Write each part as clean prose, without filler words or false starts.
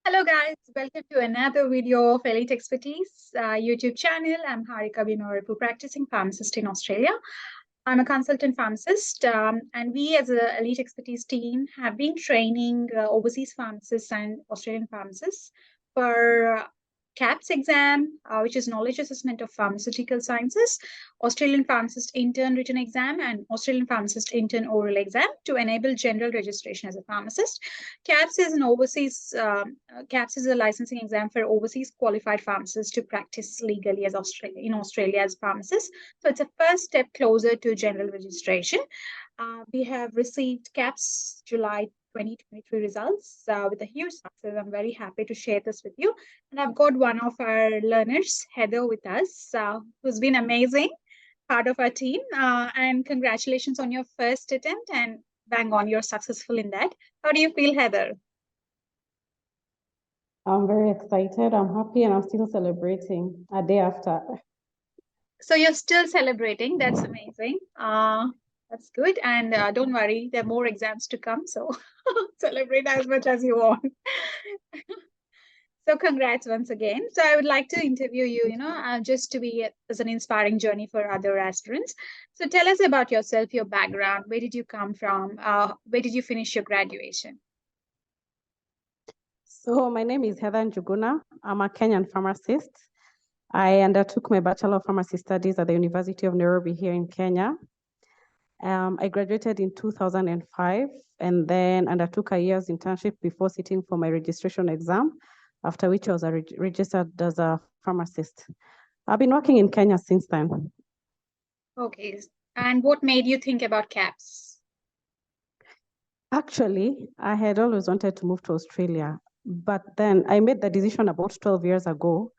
Hello guys, welcome to another video of Elite Expertise YouTube channel. I'm Harika Binoripu, practicing pharmacist in Australia. I'm a consultant pharmacist, and we as a Elite Expertise team have been training overseas pharmacists and Australian pharmacists for CAPS exam, which is Knowledge Assessment of Pharmaceutical Sciences, Australian Pharmacist Intern Written Exam, and Australian Pharmacist Intern Oral Exam to enable general registration as a pharmacist. CAPS is an overseas CAPS is a licensing exam for overseas qualified pharmacists to practice legally as in Australia as pharmacists. So it's a first step closer to general registration. We have received CAPS July 2023 results with a huge success. I'm very happy to share this with you. And I've got one of our learners, Heather, with us, who's been amazing, part of our team. And congratulations on your first attempt, and bang on, you're successful in that. How do you feel, Heather? I'm very excited. I'm happy, and I'm still celebrating a day after. So you're still celebrating. That's amazing. That's good. And don't worry, there are more exams to come. So celebrate as much as you want. So congrats once again. So I would like to interview you, just to be as an inspiring journey for other aspirants. So tell us about yourself, your background. Where did you come from? Where did you finish your graduation? So my name is Heather Njuguna. I'm a Kenyan pharmacist. I undertook my Bachelor of Pharmacy Studies at the University of Nairobi here in Kenya. I graduated in 2005 and then undertook a year's internship before sitting for my registration exam, after which I was registered as a pharmacist. I've been working in Kenya since then. Okay. And what made you think about CAPS? Actually, I had always wanted to move to Australia, but then I made the decision about 12 years ago.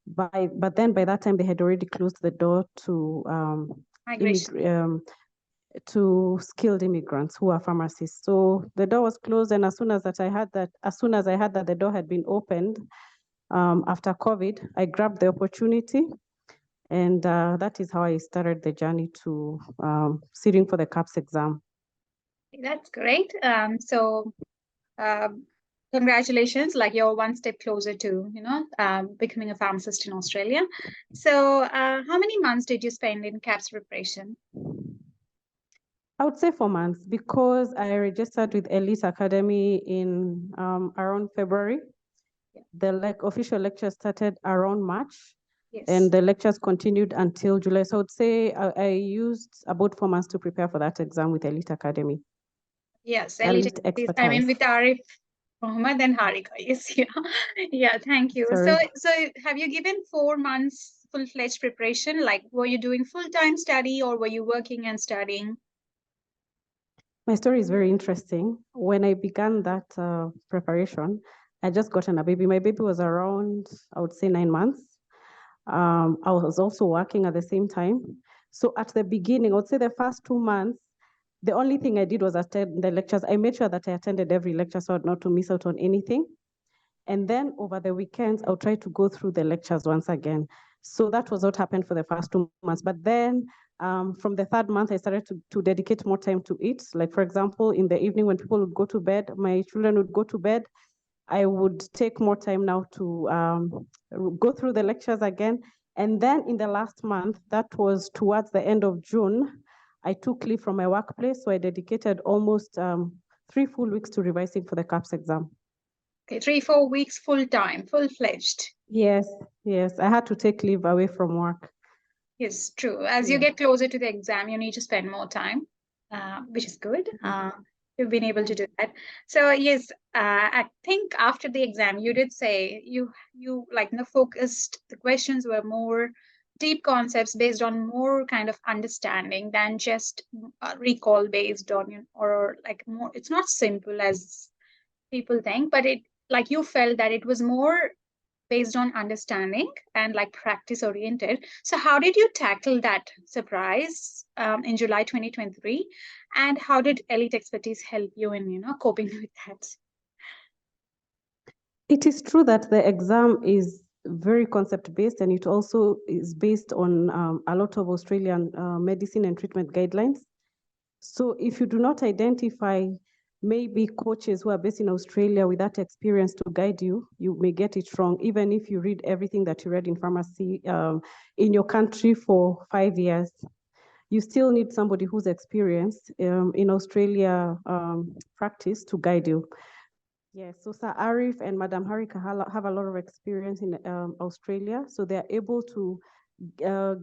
But then by that time, they had already closed the door to to skilled immigrants who are pharmacists. So the door was closed, and as soon as I heard that the door had been opened after COVID, I grabbed the opportunity, and that is how I started the journey to sitting for the CAPS exam. That's great. Congratulations, like you're one step closer to becoming a pharmacist in Australia. So how many months did you spend in CAPS preparation? I would say 4 months, because I registered with Elite Academy in around February. Yeah. The official lecture started around March. Yes. And the lectures continued until July. So I would say I used about 4 months to prepare for that exam with Elite Academy. Yes, Elite Expertise. I mean, with Arif Mohammed and Harika. Yes, yeah. Yeah, thank you. Sorry. So have you given 4 months full-fledged preparation? Like, were you doing full-time study, or were you working and studying? My story is very interesting. When I began that preparation, I just gotten a baby. My baby was around, I would say, 9 months. I was also working at the same time. So at the beginning, I would say the first 2 months, the only thing I did was attend the lectures. I made sure that I attended every lecture so not to miss out on anything. And then over the weekends, I'll try to go through the lectures once again. So that was what happened for the first 2 months. But then from the third month, I started to dedicate more time to it. Like, for example, in the evening when people would go to bed, my children would go to bed, I would take more time now to go through the lectures again. And then in the last month, that was towards the end of June, I took leave from my workplace. So I dedicated almost 3 full weeks to revising for the CAPS exam. Okay, 3-4 weeks full-time, full-fledged. Yes, yes. I had to take leave away from work. Yes, true. As you get closer to the exam, you need to spend more time, which is good. You've been able to do that. So yes, I think after the exam, you did say you focused. The questions were more deep concepts based on more kind of understanding than just recall based on or like more. It's not simple as people think, but you felt that it was more based on understanding and like practice oriented. So how did you tackle that surprise in July 2023, and how did Elite Expertise help you in coping with that? It is true that the exam is very concept based, and it also is based on a lot of Australian medicine and treatment guidelines. So if you do not identify maybe coaches who are based in Australia with that experience to guide you, you may get it wrong, even if you read everything that you read in pharmacy in your country for 5 years. You still need somebody who's experienced in Australia practice to guide you. Yes, so Sir Arif and Madam Harika have a lot of experience in Australia, so they're able to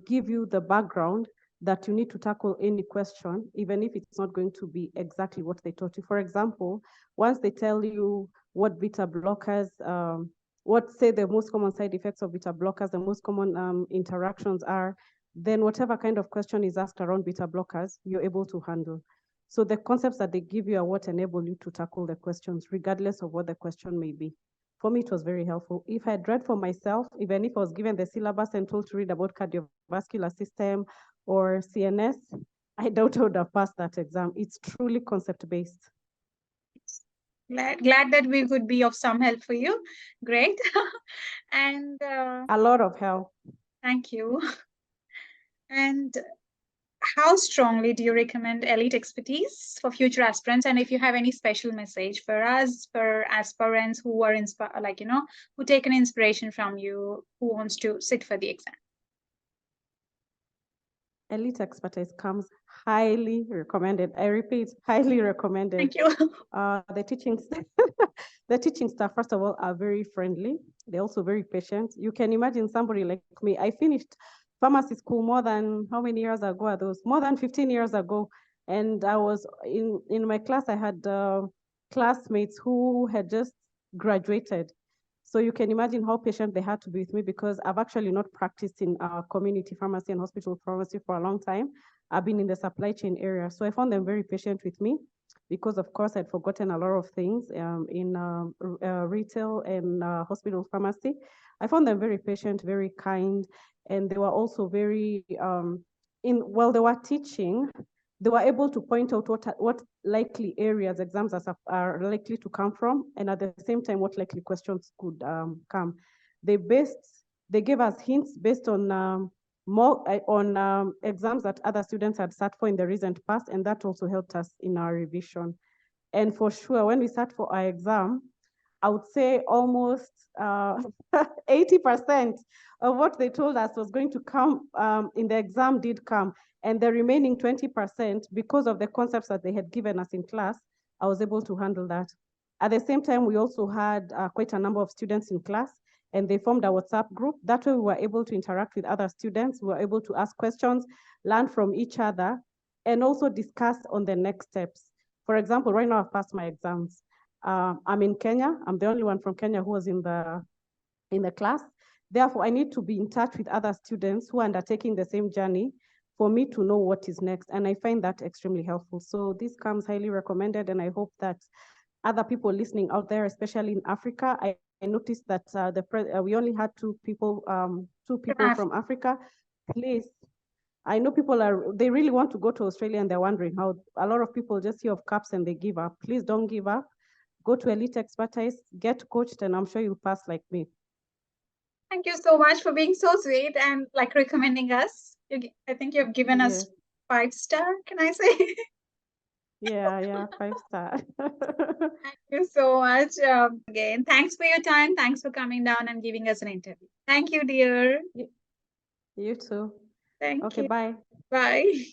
give you the background that you need to tackle any question, even if it's not going to be exactly what they taught you. For example, once they tell you what beta blockers, what say the most common side effects of beta blockers, the most common interactions are, then whatever kind of question is asked around beta blockers, you're able to handle. So the concepts that they give you are what enable you to tackle the questions, regardless of what the question may be. For me, it was very helpful. If I had read for myself, even if I was given the syllabus and told to read about cardiovascular system or CNS, I doubt I would have passed that exam. It's truly concept-based. Glad that we could be of some help for you. Great. And a lot of help. Thank you. And how strongly do you recommend elite expertise for future aspirants? And if you have any special message for us, for aspirants who are inspired, like, you know, who take an inspiration from you, who wants to sit for the exam? Elite expertise comes highly recommended. I repeat, highly recommended. Thank you. The teaching staff, first of all, are very friendly. They're also very patient. You can imagine somebody like me. I finished pharmacy school more than, how many years ago are those? More than 15 years ago. And I was in my class, I had classmates who had just graduated. So you can imagine how patient they had to be with me, because I've actually not practiced in community pharmacy and hospital pharmacy for a long time. I've been in the supply chain area. So I found them very patient with me, because of course I'd forgotten a lot of things in retail and hospital pharmacy. I found them very patient, very kind, and they were also very, while they were teaching, they were able to point out what likely areas exams are likely to come from, and at the same time, what likely questions could come. They gave us hints based on exams that other students had sat for in the recent past, and that also helped us in our revision. And for sure, when we sat for our exam, I would say almost 80% of what they told us was going to come in the exam did come. And the remaining 20%, because of the concepts that they had given us in class, I was able to handle that. At the same time, we also had quite a number of students in class, and they formed a WhatsApp group. That way we were able to interact with other students. We were able to ask questions, learn from each other, and also discuss on the next steps. For example, right now I've passed my exams. I'm in Kenya. I'm the only one from Kenya who was in the class. Therefore, I need to be in touch with other students who are undertaking the same journey for me to know what is next. And I find that extremely helpful. So this comes highly recommended. And I hope that other people listening out there, especially in Africa, I noticed that we only had two people from Africa. Please, I know they really want to go to Australia, and they're wondering how. A lot of people just hear of CAPS and they give up. Please don't give up. Go to Elite Expertise, get coached, and I'm sure you'll pass like me. Thank you so much for being so sweet and like recommending us. I think you've given us 5-star, can I say? Yeah, 5-star. Thank you so much. Again, thanks for your time. Thanks for coming down and giving us an interview. Thank you, dear. You too. Thank you. Okay, bye. Bye.